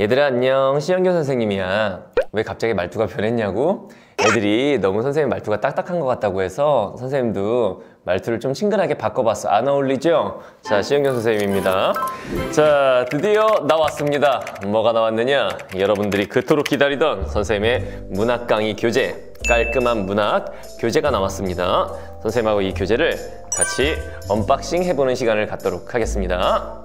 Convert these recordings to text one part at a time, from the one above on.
얘들아 안녕, 시영교 선생님이야. 왜 갑자기 말투가 변했냐고? 애들이 너무 선생님 말투가 딱딱한 것 같다고 해서 선생님도 말투를 좀 친근하게 바꿔봤어. 안 어울리죠? 자, 시영교 선생님입니다. 자, 드디어 나왔습니다. 뭐가 나왔느냐? 여러분들이 그토록 기다리던 선생님의 문학 강의 교재, 깔끔한 문학 교재가 나왔습니다. 선생님하고 이 교재를 같이 언박싱 해보는 시간을 갖도록 하겠습니다.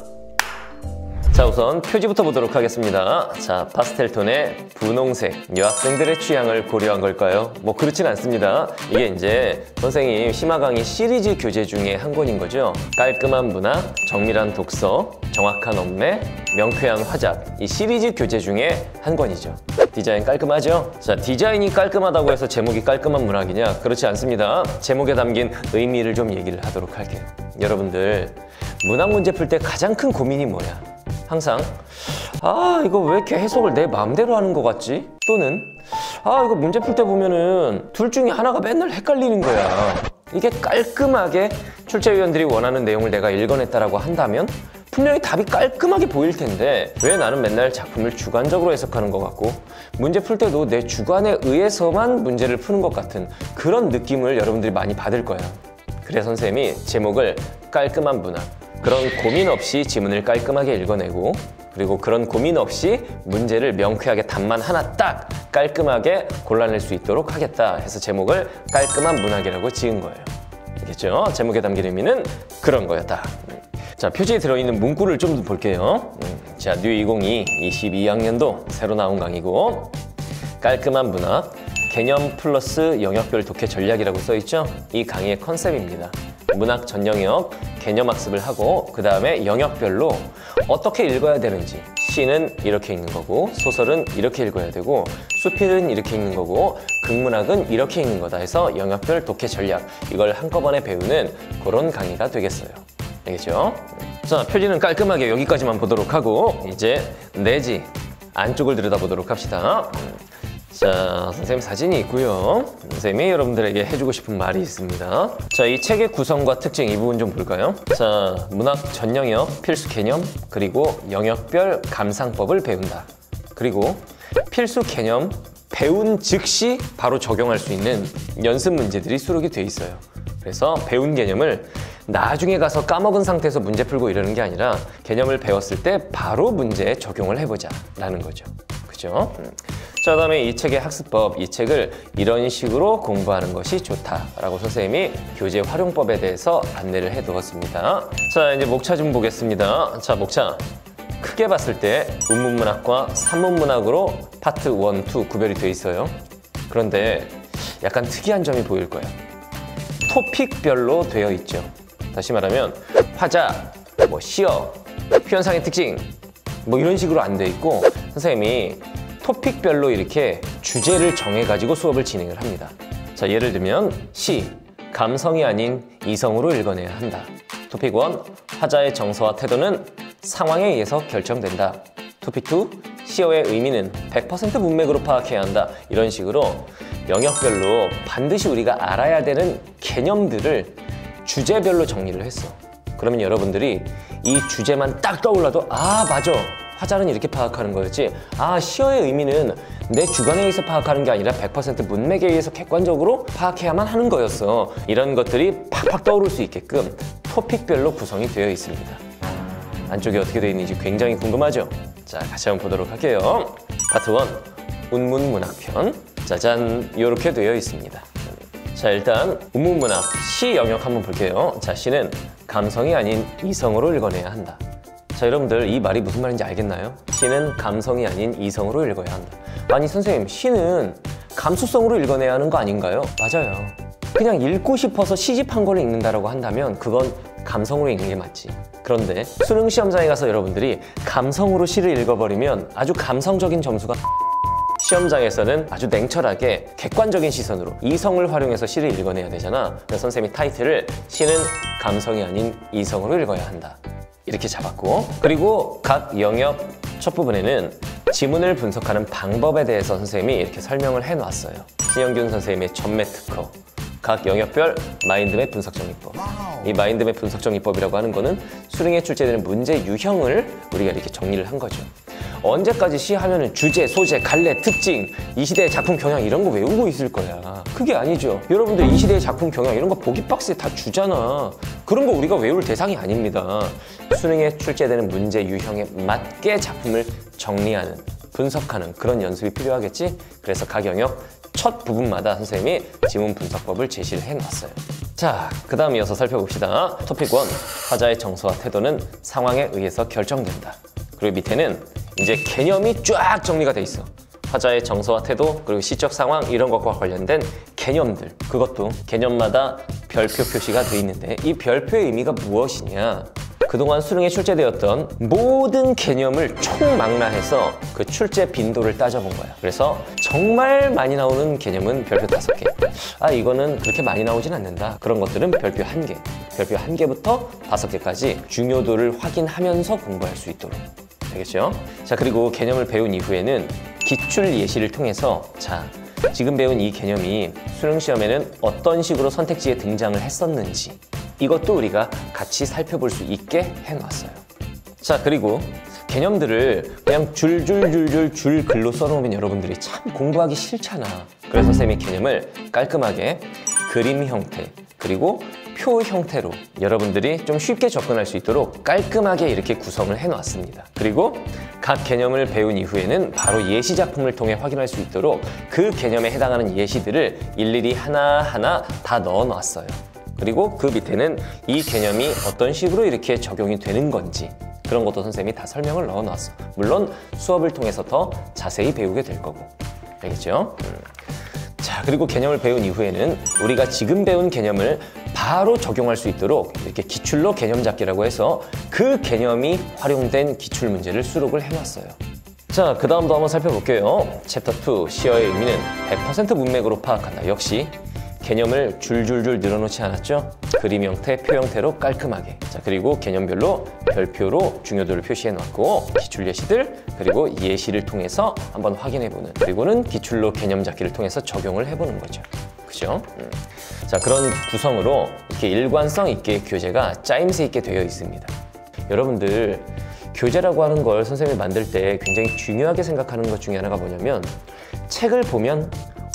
자, 우선 표지부터 보도록 하겠습니다. 자, 파스텔톤의 분홍색, 여학생들의 취향을 고려한 걸까요? 뭐 그렇진 않습니다. 이게 이제 선생님 심화 강의 시리즈 교재 중에 한 권인 거죠. 깔끔한 문학, 정밀한 독서, 정확한 언매, 명쾌한 화작, 이 시리즈 교재 중에 한 권이죠. 디자인 깔끔하죠? 자, 디자인이 깔끔하다고 해서 제목이 깔끔한 문학이냐? 그렇지 않습니다. 제목에 담긴 의미를 좀 얘기를 하도록 할게요. 여러분들, 문학 문제 풀 때 가장 큰 고민이 뭐야? 항상 이거 왜 이렇게 해석을 내 마음대로 하는 것 같지? 또는 이거 문제 풀 때 보면은 둘 중에 하나가 맨날 헷갈리는 거야. 이게 깔끔하게 출제위원들이 원하는 내용을 내가 읽어냈다라고 한다면 분명히 답이 깔끔하게 보일 텐데 왜 나는 맨날 작품을 주관적으로 해석하는 것 같고 문제 풀 때도 내 주관에 의해서만 문제를 푸는 것 같은 그런 느낌을 여러분들이 많이 받을 거야. 그래서 선생님이 제목을 깔끔한 문학, 그런 고민 없이 지문을 깔끔하게 읽어내고 그리고 그런 고민 없이 문제를 명쾌하게 답만 하나 딱 깔끔하게 골라낼 수 있도록 하겠다 해서 제목을 깔끔한 문학이라고 지은 거예요. 알겠죠? 제목에 담긴 의미는 그런 거였다. 자, 표지에 들어있는 문구를 좀 더 볼게요. 자, 뉴 2022 22학년도 새로 나온 강의고 깔끔한 문학, 개념 플러스 영역별 독해 전략이라고 써있죠? 이 강의의 컨셉입니다. 문학 전 영역 개념 학습을 하고 그 다음에 영역별로 어떻게 읽어야 되는지, 시는 이렇게 읽는 거고 소설은 이렇게 읽어야 되고 수필은 이렇게 읽는 거고 극문학은 이렇게 읽는 거다 해서 영역별 독해 전략, 이걸 한꺼번에 배우는 그런 강의가 되겠어요. 알겠죠? 자, 표지는 깔끔하게 여기까지만 보도록 하고 이제 내지 안쪽을 들여다보도록 합시다. 자, 선생님 사진이 있고요. 선생님이 여러분들에게 해주고 싶은 말이 있습니다. 자, 이 책의 구성과 특징 이 부분 좀 볼까요? 자, 문학 전 영역 필수 개념 그리고 영역별 감상법을 배운다. 그리고 필수 개념 배운 즉시 바로 적용할 수 있는 연습 문제들이 수록이 돼 있어요. 그래서 배운 개념을 나중에 가서 까먹은 상태에서 문제 풀고 이러는 게 아니라 개념을 배웠을 때 바로 문제에 적용을 해보자 라는 거죠. 그죠? 자, 그다음에 이 책의 학습법, 이 책을 이런 식으로 공부하는 것이 좋다라고 선생님이 교재 활용법에 대해서 안내를 해두었습니다. 자, 이제 목차 좀 보겠습니다. 자, 목차. 크게 봤을 때 운문문학과 산문문학으로 파트 1, 2 구별이 돼 있어요. 그런데 약간 특이한 점이 보일 거예요. 토픽별로 되어 있죠. 다시 말하면 화자, 시어, 표현상의 특징 뭐 이런 식으로 안 돼 있고 선생님이 토픽별로 이렇게 주제를 정해가지고 수업을 진행을 합니다. 자, 예를 들면 시, 감성이 아닌 이성으로 읽어내야 한다. 토픽 1, 화자의 정서와 태도는 상황에 의해서 결정된다. 토픽 2, 시어의 의미는 100% 문맥으로 파악해야 한다. 이런 식으로 영역별로 반드시 우리가 알아야 되는 개념들을 주제별로 정리를 했어. 그러면 여러분들이 이 주제만 딱 떠올라도 맞아! 화자는 이렇게 파악하는 거였지. 시어의 의미는 내 주관에 의해서 파악하는 게 아니라 100% 문맥에 의해서 객관적으로 파악해야만 하는 거였어. 이런 것들이 팍팍 떠오를 수 있게끔 토픽별로 구성이 되어 있습니다. 안쪽에 어떻게 되어 있는지 굉장히 궁금하죠? 자, 같이 한번 보도록 할게요. 파트 1, 운문문학편. 짜잔, 이렇게 되어 있습니다. 자, 일단 운문문학, 시 영역 한번 볼게요. 자, 시는 감성이 아닌 이성으로 읽어내야 한다. 자, 여러분들 이 말이 무슨 말인지 알겠나요? 시는 감성이 아닌 이성으로 읽어야 한다. 아니 선생님, 시는 감수성으로 읽어내야 하는 거 아닌가요? 맞아요. 그냥 읽고 싶어서 시집 한 권을 읽는다라고 한다면 그건 감성으로 읽는 게 맞지. 그런데 수능 시험장에 가서 여러분들이 감성으로 시를 읽어버리면 아주 감성적인 점수가 시험장에서는 아주 냉철하게 객관적인 시선으로 이성을 활용해서 시를 읽어내야 되잖아. 그래서 선생님이 타이틀을 시는 감성이 아닌 이성으로 읽어야 한다. 이렇게 잡았고, 그리고 각 영역 첫 부분에는 지문을 분석하는 방법에 대해서 선생님이 이렇게 설명을 해놨어요. 신영균 선생님의 전매 특허, 각 영역별 마인드맵 분석 정리법. 이 마인드맵 분석 정리법이라고 하는 거는 수능에 출제되는 문제 유형을 우리가 이렇게 정리를 한 거죠. 언제까지 시 하면은 주제, 소재, 갈래, 특징, 이 시대의 작품 경향 이런 거 외우고 있을 거야. 그게 아니죠. 여러분들 이 시대의 작품 경향 이런 거 보기 박스에 다 주잖아. 그런 거 우리가 외울 대상이 아닙니다. 수능에 출제되는 문제 유형에 맞게 작품을 정리하는, 분석하는 그런 연습이 필요하겠지? 그래서 각 영역 첫 부분마다 선생님이 지문 분석법을 제시를 해놨어요. 자, 그 다음 이어서 살펴봅시다. 토픽 1, 화자의 정서와 태도는 상황에 의해서 결정된다. 그리고 밑에는 이제 개념이 쫙 정리가 돼 있어. 화자의 정서와 태도, 그리고 시적 상황 이런 것과 관련된 개념들, 그것도 개념마다 별표 표시가 돼 있는데 이 별표의 의미가 무엇이냐? 그동안 수능에 출제되었던 모든 개념을 총망라해서 그 출제 빈도를 따져본 거야. 그래서 정말 많이 나오는 개념은 별표 5개. 아, 이거는 그렇게 많이 나오진 않는다. 그런 것들은 별표 1개. 별표 1개부터 5개까지 중요도를 확인하면서 공부할 수 있도록. 알겠죠? 자, 그리고 개념을 배운 이후에는 기출 예시를 통해서 자, 지금 배운 이 개념이 수능 시험에는 어떤 식으로 선택지에 등장을 했었는지 이것도 우리가 같이 살펴볼 수 있게 해놨어요. 자, 그리고 개념들을 그냥 줄 글로 써놓으면 여러분들이 참 공부하기 싫잖아. 그래서 선생님이 개념을 깔끔하게 그림 형태 그리고 표 형태로 여러분들이 좀 쉽게 접근할 수 있도록 깔끔하게 이렇게 구성을 해놨습니다. 그리고 각 개념을 배운 이후에는 바로 예시 작품을 통해 확인할 수 있도록 그 개념에 해당하는 예시들을 일일이 하나하나 다 넣어놨어요. 그리고 그 밑에는 이 개념이 어떤 식으로 이렇게 적용이 되는 건지 그런 것도 선생님이 다 설명을 넣어놨어. 물론 수업을 통해서 더 자세히 배우게 될 거고. 알겠죠? 자, 그리고 개념을 배운 이후에는 우리가 지금 배운 개념을 바로 적용할 수 있도록 이렇게 기출로 개념 잡기라고 해서 그 개념이 활용된 기출 문제를 수록을 해놨어요. 자, 그 다음도 한번 살펴볼게요. 챕터 2, 시어의 의미는 100% 문맥으로 파악한다. 역시 개념을 줄줄줄 늘어놓지 않았죠? 그림 형태, 표 형태로 깔끔하게. 자, 그리고 개념별로 별표로 중요도를 표시해놨고 기출 예시들, 그리고 예시를 통해서 한번 확인해보는, 그리고는 기출로 개념 잡기를 통해서 적용을 해보는 거죠. 그죠? 자, 그런 구성으로 이렇게 일관성 있게 교재가 짜임새 있게 되어 있습니다. 여러분들 교재라고 하는 걸 선생님이 만들 때 굉장히 중요하게 생각하는 것 중에 하나가 뭐냐면 책을 보면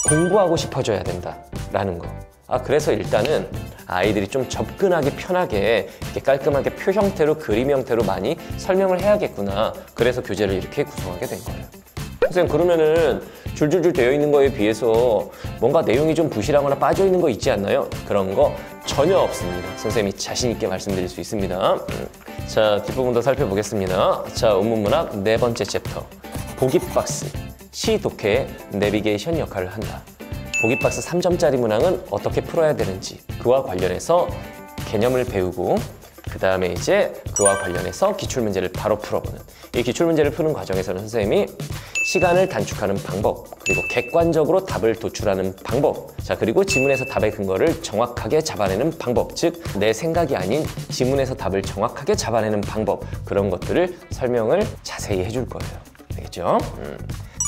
공부하고 싶어져야 된다라는 거. 아, 그래서 일단은 아이들이 좀 접근하기 편하게 이렇게 깔끔하게 표 형태로 그림 형태로 많이 설명을 해야겠구나. 그래서 교재를 이렇게 구성하게 된 거예요. 선생님, 그러면은 줄줄줄 되어 있는 거에 비해서 뭔가 내용이 좀 부실하거나 빠져 있는 거 있지 않나요? 그런 거 전혀 없습니다. 선생님이 자신 있게 말씀드릴 수 있습니다. 자, 뒷부분도 살펴보겠습니다. 자, 운문문학 네 번째 챕터. 보기박스. 시 독해의 내비게이션 역할을 한다. 보기박스 3점짜리 문항은 어떻게 풀어야 되는지 그와 관련해서 개념을 배우고 그 다음에 이제 그와 관련해서 기출문제를 바로 풀어보는, 이 기출문제를 푸는 과정에서는 선생님이 시간을 단축하는 방법, 그리고 객관적으로 답을 도출하는 방법, 자, 그리고 지문에서 답의 근거를 정확하게 잡아내는 방법, 즉 내 생각이 아닌 지문에서 답을 정확하게 잡아내는 방법, 그런 것들을 설명을 자세히 해줄 거예요. 알겠죠?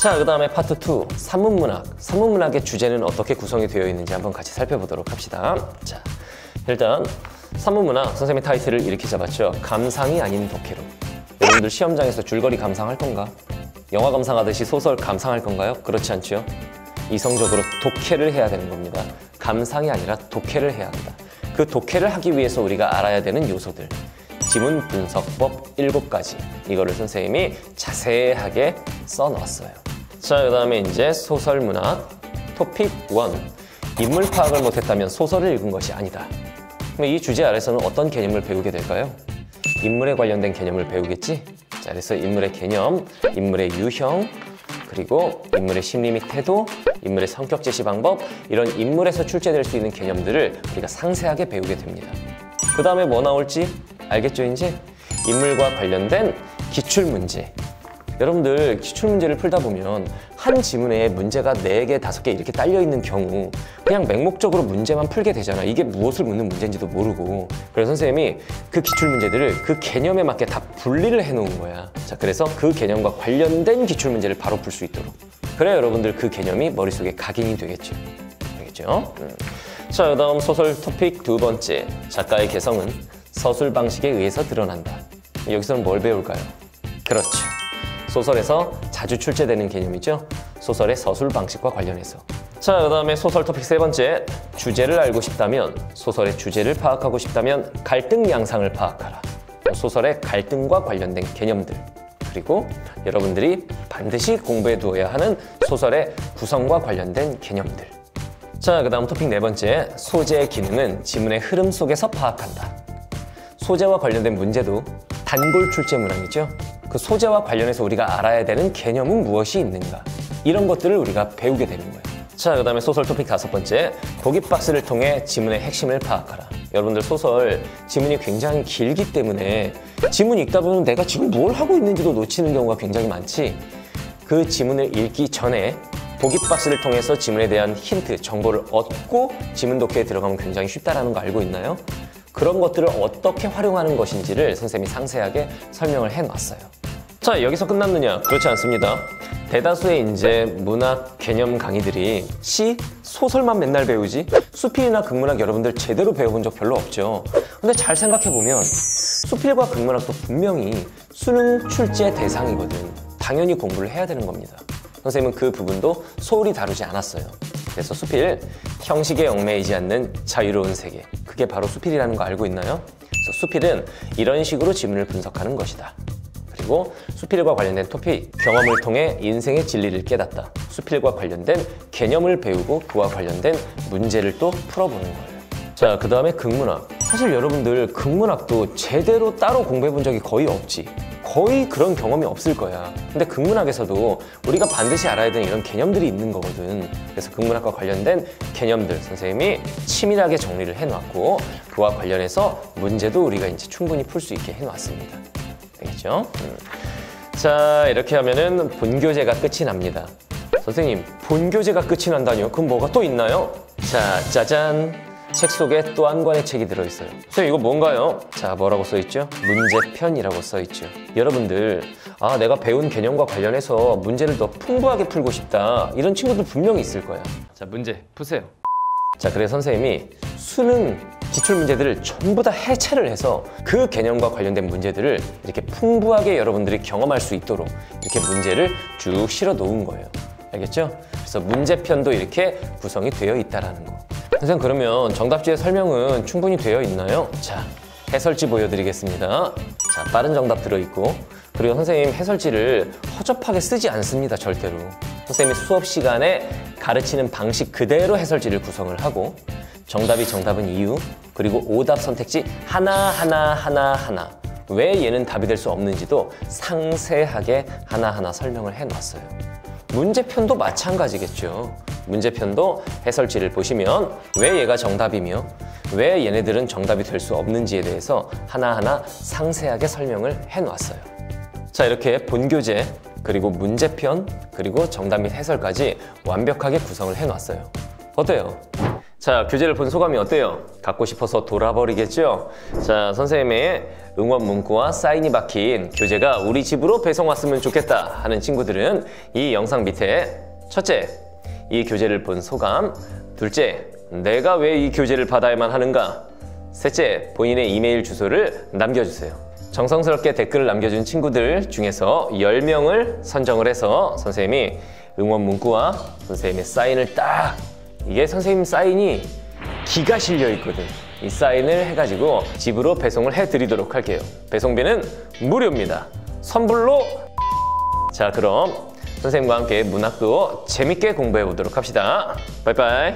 자, 그 다음에 파트 2, 산문문학. 산문문학의 주제는 어떻게 구성이 되어 있는지 한번 같이 살펴보도록 합시다. 자, 일단 산문문학 선생님의 타이틀을 이렇게 잡았죠. 감상이 아닌 독해로. 여러분들 시험장에서 줄거리 감상할 건가? 영화 감상하듯이 소설 감상할 건가요? 그렇지 않죠? 이성적으로 독해를 해야 되는 겁니다. 감상이 아니라 독해를 해야 한다. 그 독해를 하기 위해서 우리가 알아야 되는 요소들. 지문 분석법 7가지. 이거를 선생님이 자세하게 써놨어요. 자, 그 다음에 이제 소설문학 토픽 1. 인물 파악을 못했다면 소설을 읽은 것이 아니다. 그럼 이 주제 아래서는 어떤 개념을 배우게 될까요? 인물에 관련된 개념을 배우겠지? 자, 그래서 인물의 개념, 인물의 유형, 그리고 인물의 심리 및 태도, 인물의 성격 제시 방법, 이런 인물에서 출제될 수 있는 개념들을 우리가 상세하게 배우게 됩니다. 그 다음에 뭐 나올지 알겠죠, 이제? 인물과 관련된 기출문제. 여러분들 기출문제를 풀다 보면 한 지문에 문제가 4개, 5개 이렇게 딸려있는 경우 그냥 맹목적으로 문제만 풀게 되잖아. 이게 무엇을 묻는 문제인지도 모르고. 그래서 선생님이 그 기출문제들을 그 개념에 맞게 다 분리를 해놓은 거야. 자, 그래서 그 개념과 관련된 기출문제를 바로 풀 수 있도록. 그래야 여러분들 그 개념이 머릿속에 각인이 되겠죠. 알겠죠? 자, 그 다음 소설 토픽 2번째. 작가의 개성은 서술 방식에 의해서 드러난다. 여기서는 뭘 배울까요? 그렇죠. 소설에서 자주 출제되는 개념이죠. 소설의 서술 방식과 관련해서. 자, 그 다음에 소설 토픽 세 번째, 주제를 알고 싶다면, 소설의 주제를 파악하고 싶다면 갈등 양상을 파악하라. 소설의 갈등과 관련된 개념들, 그리고 여러분들이 반드시 공부해 두어야 하는 소설의 구성과 관련된 개념들. 자, 그 다음 토픽 네 번째, 소재의 기능은 지문의 흐름 속에서 파악한다. 소재와 관련된 문제도 단골 출제 문항이죠. 그 소재와 관련해서 우리가 알아야 되는 개념은 무엇이 있는가, 이런 것들을 우리가 배우게 되는 거예요. 자, 그 다음에 소설 토픽 다섯 번째, 보기 박스를 통해 지문의 핵심을 파악하라. 여러분들 소설 지문이 굉장히 길기 때문에 지문 읽다 보면 내가 지금 뭘 하고 있는지도 놓치는 경우가 굉장히 많지. 그 지문을 읽기 전에 보기 박스를 통해서 지문에 대한 힌트, 정보를 얻고 지문 독해에 들어가면 굉장히 쉽다라는 거 알고 있나요? 그런 것들을 어떻게 활용하는 것인지를 선생님이 상세하게 설명을 해놨어요. 자, 여기서 끝났느냐? 그렇지 않습니다. 대다수의 이제 문학 개념 강의들이 시, 소설만 맨날 배우지 수필이나 극문학 여러분들 제대로 배워본 적 별로 없죠. 근데 잘 생각해보면 수필과 극문학도 분명히 수능 출제 대상이거든. 당연히 공부를 해야 되는 겁니다. 선생님은 그 부분도 소홀히 다루지 않았어요. 그래서 수필, 형식에 얽매이지 않는 자유로운 세계, 그게 바로 수필이라는 거 알고 있나요? 그래서 수필은 이런 식으로 지문을 분석하는 것이다. 그리고 수필과 관련된 토픽, 경험을 통해 인생의 진리를 깨닫다. 수필과 관련된 개념을 배우고 그와 관련된 문제를 또 풀어보는 거예요. 자, 그 다음에 극문학. 사실 여러분들 극문학도 제대로 따로 공부해 본 적이 거의 없지. 거의 그런 경험이 없을 거야. 근데 극문학에서도 우리가 반드시 알아야 되는 이런 개념들이 있는 거거든. 그래서 극문학과 관련된 개념들 선생님이 치밀하게 정리를 해놨고 그와 관련해서 문제도 우리가 이제 충분히 풀 수 있게 해놨습니다. 되겠죠? 자, 이렇게 하면은 본교재가 끝이 납니다. 선생님, 본교재가 끝이 난다니요? 그럼 뭐가 또 있나요? 자, 짜잔! 책 속에 또 한 권의 책이 들어있어요. 선생님, 이거 뭔가요? 자, 뭐라고 써있죠? 문제편이라고 써있죠. 여러분들, 아, 내가 배운 개념과 관련해서 문제를 더 풍부하게 풀고 싶다, 이런 친구들 분명히 있을 거야. 자, 문제 푸세요. 자, 그래서 선생님이 수능 기출문제들을 전부 다 해체를 해서 그 개념과 관련된 문제들을 이렇게 풍부하게 여러분들이 경험할 수 있도록 이렇게 문제를 쭉 실어 놓은 거예요. 알겠죠? 그래서 문제편도 이렇게 구성이 되어 있다라는 거. 선생님, 그러면 정답지의 설명은 충분히 되어 있나요? 자, 해설지 보여드리겠습니다. 자, 빠른 정답 들어있고, 그리고 선생님 해설지를 허접하게 쓰지 않습니다, 절대로. 선생님이 수업 시간에 가르치는 방식 그대로 해설지를 구성을 하고, 정답이 정답은 이유, 그리고 오답 선택지 하나 왜 얘는 답이 될 수 없는지도 상세하게 하나하나 설명을 해놨어요. 문제편도 마찬가지겠죠. 문제편도 해설지를 보시면 왜 얘가 정답이며 왜 얘네들은 정답이 될 수 없는지에 대해서 하나하나 상세하게 설명을 해놨어요. 자, 이렇게 본교재, 그리고 문제편, 그리고 정답 및 해설까지 완벽하게 구성을 해놨어요. 어때요? 자, 교재를 본 소감이 어때요? 갖고 싶어서 돌아버리겠죠? 자, 선생님의 응원 문구와 사인이 박힌 교재가 우리 집으로 배송 왔으면 좋겠다 하는 친구들은 이 영상 밑에 첫째, 이 교재를 본 소감, 둘째, 내가 왜 이 교재를 받아야만 하는가, 셋째, 본인의 이메일 주소를 남겨주세요. 정성스럽게 댓글을 남겨준 친구들 중에서 10명을 선정을 해서 선생님이 응원 문구와 선생님의 사인을 딱, 이게 선생님 사인이 기가 실려 있거든. 이 사인을 해가지고 집으로 배송을 해드리도록 할게요. 배송비는 무료입니다. 선불로. 자, 그럼 선생님과 함께 문학도 재밌게 공부해 보도록 합시다. 빠이빠이.